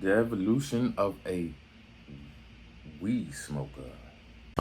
The evolution of a weed smoker.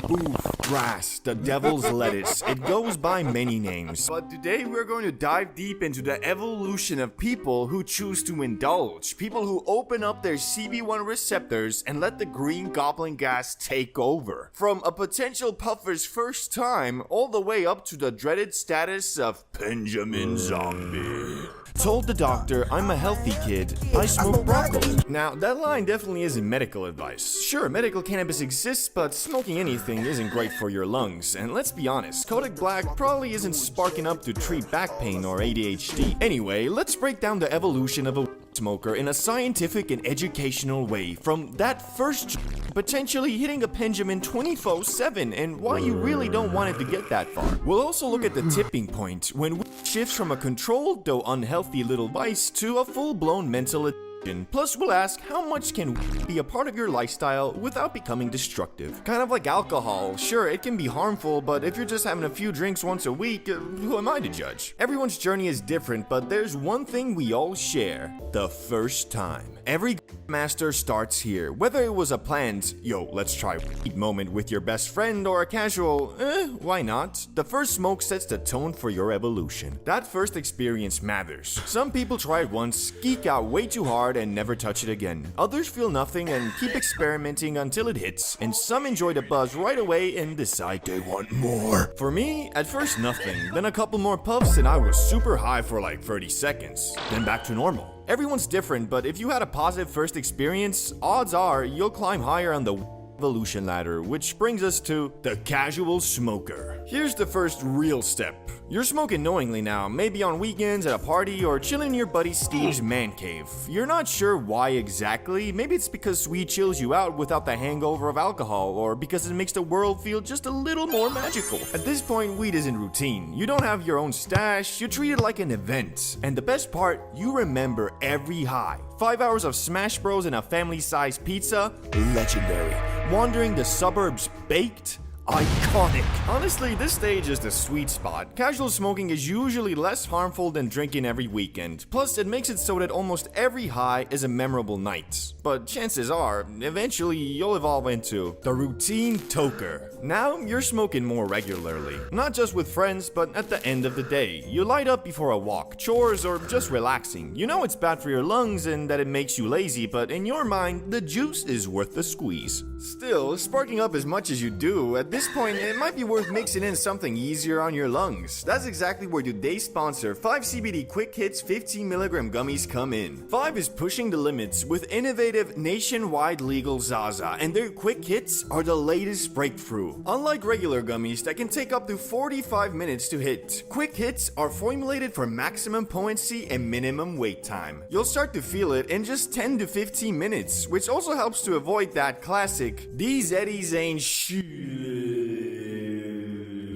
Oof, grass, the devil's lettuce. It goes by many names. But today we're going to dive deep into the evolution of people who choose to indulge. People who open up their CB1 receptors and let the green goblin gas take over. From a potential puffer's first time, all the way up to the dreaded status of Benjamin Zombie. Told the doctor I'm a healthy kid, I smoke broccoli. Now, that line definitely isn't medical advice. Sure, medical cannabis exists, but smoking anything isn't great for your lungs. And let's be honest, Kodak Black probably isn't sparking up to treat back pain or ADHD. Anyway, let's break down the evolution of a smoker in a scientific and educational way, from that first potentially hitting a Benjamin 24/7 and why you really don't want it to get that far. We'll also look at the tipping point when weed shifts from a controlled though unhealthy little vice to a full-blown mental addiction. Plus, we'll ask how much can weed be a part of your lifestyle without becoming destructive. Kind of like alcohol. Sure, it can be harmful, but if you're just having a few drinks once a week, who am I to judge? Everyone's journey is different, but there's one thing we all share: the first time. Every master starts here, whether it was a planned, yo, let's try weed moment with your best friend, or a casual, why not? The first smoke sets the tone for your evolution. That first experience matters. Some people try it once, geek out way too hard, and never touch it again. Others feel nothing and keep experimenting until it hits, and some enjoy the buzz right away and decide they want more. For me, at first nothing, then a couple more puffs and I was super high for like 30 seconds, then back to normal. Everyone's different, but if you had a positive first experience, odds are you'll climb higher on the evolution ladder, which brings us to the casual smoker. Here's the first real step. You're smoking knowingly now, maybe on weekends, at a party, or chilling in your buddy Steve's man cave. You're not sure why exactly. Maybe it's because weed chills you out without the hangover of alcohol, or because it makes the world feel just a little more magical. At this point, weed isn't routine. You don't have your own stash, you treat it like an event. And the best part, you remember every high. 5 hours of Smash Bros and a family-sized pizza? Legendary. Wandering the suburbs baked? Iconic. Honestly, this stage is the sweet spot. Casual smoking is usually less harmful than drinking every weekend. Plus, it makes it so that almost every high is a memorable night. But chances are, eventually you'll evolve into the routine toker. Now, you're smoking more regularly. Not just with friends, but at the end of the day. You light up before a walk, chores, or just relaxing. You know it's bad for your lungs and that it makes you lazy, but in your mind, the juice is worth the squeeze. Still, sparking up as much as you do, at this point, it might be worth mixing in something easier on your lungs. That's exactly where today's sponsor, 5CBD Quick Hits 15mg gummies come in. 5 is pushing the limits with innovative nationwide legal Zaza, and their Quick Hits are the latest breakthrough. Unlike regular gummies that can take up to 45 minutes to hit, Quick Hits are formulated for maximum potency and minimum wait time. You'll start to feel it in just 10 to 15 minutes, which also helps to avoid that classic, "These Eddies ain't shit."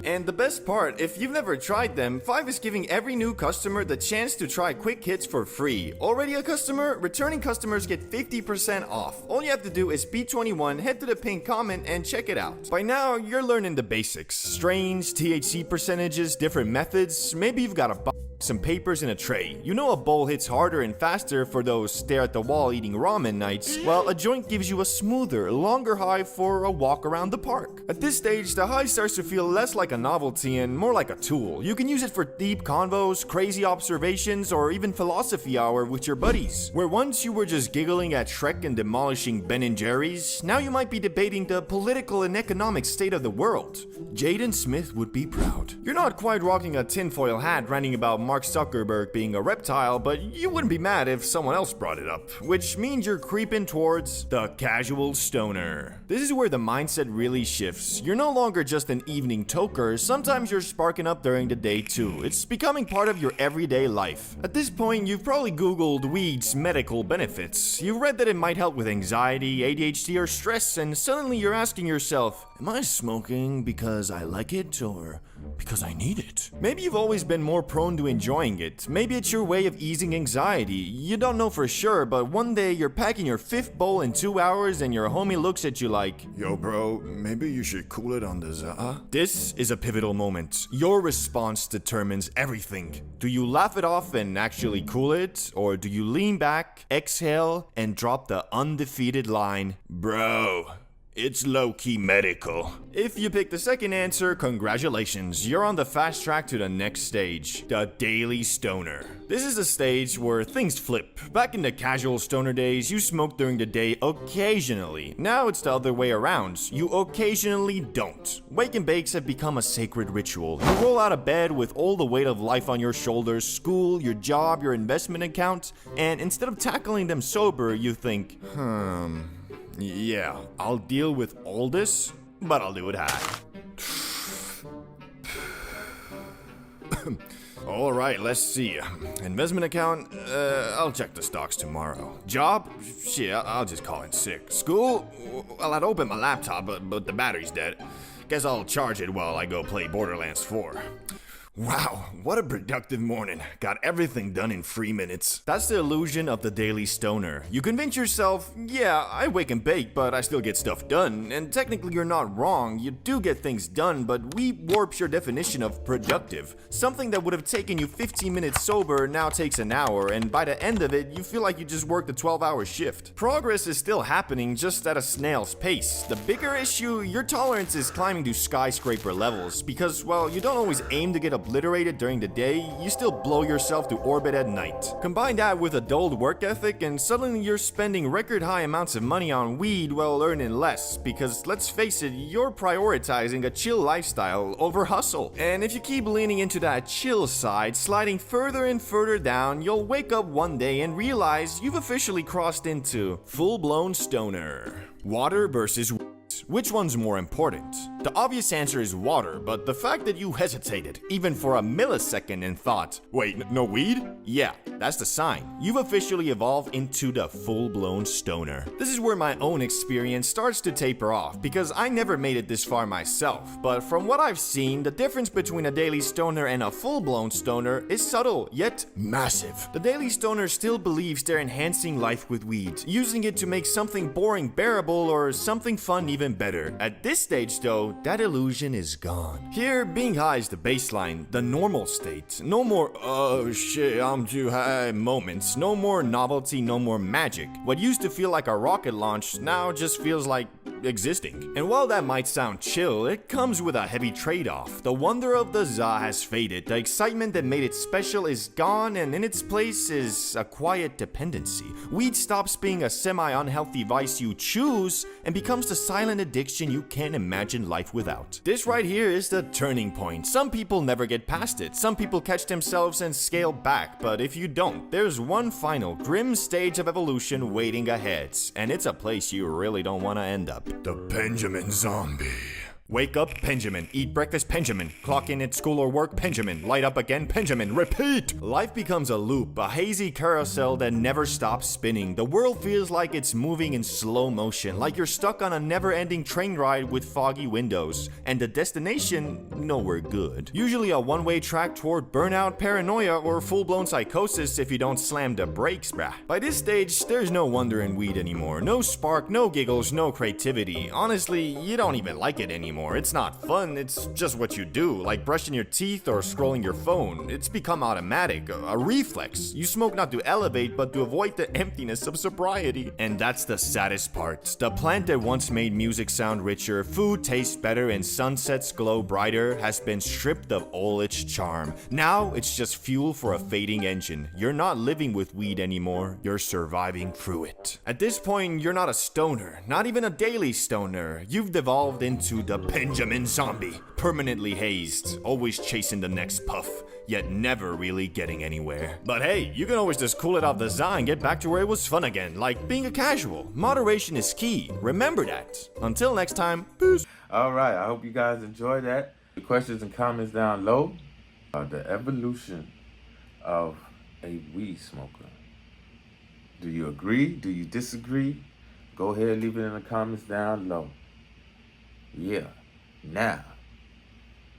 And the best part, if you've never tried them, 5 is giving every new customer the chance to try Quick Hits for free. Already a customer? Returning customers get 50% off. All you have to do is be 21, head to the pinned comment, and check it out. By now, you're learning the basics. Strains, THC percentages, different methods. Maybe you've got some papers in a tray. You know a bowl hits harder and faster for those stare at the wall eating ramen nights, while a joint gives you a smoother, longer high for a walk around the park. At this stage, the high starts to feel less like a novelty and more like a tool. You can use it for deep convos, crazy observations, or even philosophy hour with your buddies. Where once you were just giggling at Shrek and demolishing Ben and Jerry's, now you might be debating the political and economic state of the world. Jaden Smith would be proud. You're not quite rocking a tinfoil hat ranting about Mark Zuckerberg being a reptile, but you wouldn't be mad if someone else brought it up, which means you're creeping towards the casual stoner. This is where the mindset really shifts. You're no longer just an evening toker, sometimes you're sparking up during the day too. It's becoming part of your everyday life. At this point, you've probably Googled weed's medical benefits. You've read that it might help with anxiety, ADHD, or stress, and suddenly you're asking yourself, am I smoking because I like it, or Because I need it. Maybe you've always been more prone to enjoying it. Maybe it's your way of easing anxiety. You don't know for sure, but one day you're packing your 5th bowl in 2 hours and your homie looks at you like, "Yo bro, maybe you should cool it on the za." This is a pivotal moment. Your response determines everything. Do you laugh it off and actually cool it? Or do you lean back, exhale, and drop the undefeated line, "Bro, it's low-key medical"? If you pick the second answer, congratulations, you're on the fast track to the next stage, the Daily Stoner. This is a stage where things flip. Back in the casual stoner days, you smoked during the day occasionally. Now it's the other way around. You occasionally don't. Wake and bakes have become a sacred ritual. You roll out of bed with all the weight of life on your shoulders, school, your job, your investment account, and instead of tackling them sober, you think, yeah, I'll deal with all this, but I'll do it high. Alright, let's see. Investment account, I'll check the stocks tomorrow. Job? Shit, I'll just call in sick. School? Well, I'd open my laptop, but the battery's dead. Guess I'll charge it while I go play Borderlands 4. Wow, what a productive morning. Got everything done in 3 minutes. That's the illusion of the Daily Stoner. You convince yourself, yeah, I wake and bake, but I still get stuff done. And technically you're not wrong, you do get things done, but weed warps your definition of productive. Something that would have taken you 15 minutes sober now takes an hour, and by the end of it, you feel like you just worked a 12-hour shift. Progress is still happening, just at a snail's pace. The bigger issue, your tolerance is climbing to skyscraper levels, because, well, you don't always aim to get obliterated during the day, you still blow yourself to orbit at night. Combine that with a dulled work ethic and suddenly you're spending record high amounts of money on weed while earning less, because let's face it, you're prioritizing a chill lifestyle over hustle. And if you keep leaning into that chill side, sliding further and further down, you'll wake up one day and realize you've officially crossed into full-blown stoner. Water versus weed. Which one's more important? The obvious answer is water, but the fact that you hesitated, even for a millisecond, and thought, wait, no weed? Yeah, that's the sign. You've officially evolved into the full-blown stoner. This is where my own experience starts to taper off, because I never made it this far myself, but from what I've seen, the difference between a daily stoner and a full-blown stoner is subtle, yet massive. The daily stoner still believes they're enhancing life with weed, using it to make something boring bearable or something fun even better. At this stage though, that illusion is gone. Here, being high is the baseline, the normal state. No more, oh shit, I'm too high moments. No more novelty, no more magic. What used to feel like a rocket launch now just feels like existing. And while that might sound chill, it comes with a heavy trade-off. The wonder of the za has faded, the excitement that made it special is gone, and in its place is a quiet dependency. Weed stops being a semi-unhealthy vice you choose and becomes the silent addiction you can't imagine life without. This right here is the turning point. Some people never get past it. Some people catch themselves and scale back, but if you don't, there's one final grim stage of evolution waiting ahead, and it's a place you really don't want to end up. The Benjamin Zombie. Wake up, Benjamin. Eat breakfast, Benjamin. Clock in at school or work, Benjamin. Light up again, Benjamin. Repeat! Life becomes a loop, a hazy carousel that never stops spinning. The world feels like it's moving in slow motion, like you're stuck on a never-ending train ride with foggy windows. And the destination, nowhere good. Usually a one-way track toward burnout, paranoia, or full-blown psychosis if you don't slam the brakes, brah. By this stage, there's no wonder in weed anymore. No spark, no giggles, no creativity. Honestly, you don't even like it anymore. It's not fun, it's just what you do, like brushing your teeth or scrolling your phone. It's become automatic, a reflex. You smoke not to elevate, but to avoid the emptiness of sobriety. And that's the saddest part. The plant that once made music sound richer, food taste better, and sunsets glow brighter has been stripped of all its charm. Now it's just fuel for a fading engine. You're not living with weed anymore, you're surviving through it. At this point, you're not a stoner, not even a daily stoner. You've devolved into the Benjamin Zombie, permanently hazed, always chasing the next puff, yet never really getting anywhere. But hey, you can always just cool it off the za and get back to where it was fun again, like being a casual. Moderation is key, remember that. Until next time, peace. Alright, I hope you guys enjoyed that. The questions and comments down low are the evolution of a weed smoker. Do you agree? Do you disagree? Go ahead, leave it in the comments down low. Yeah. Now,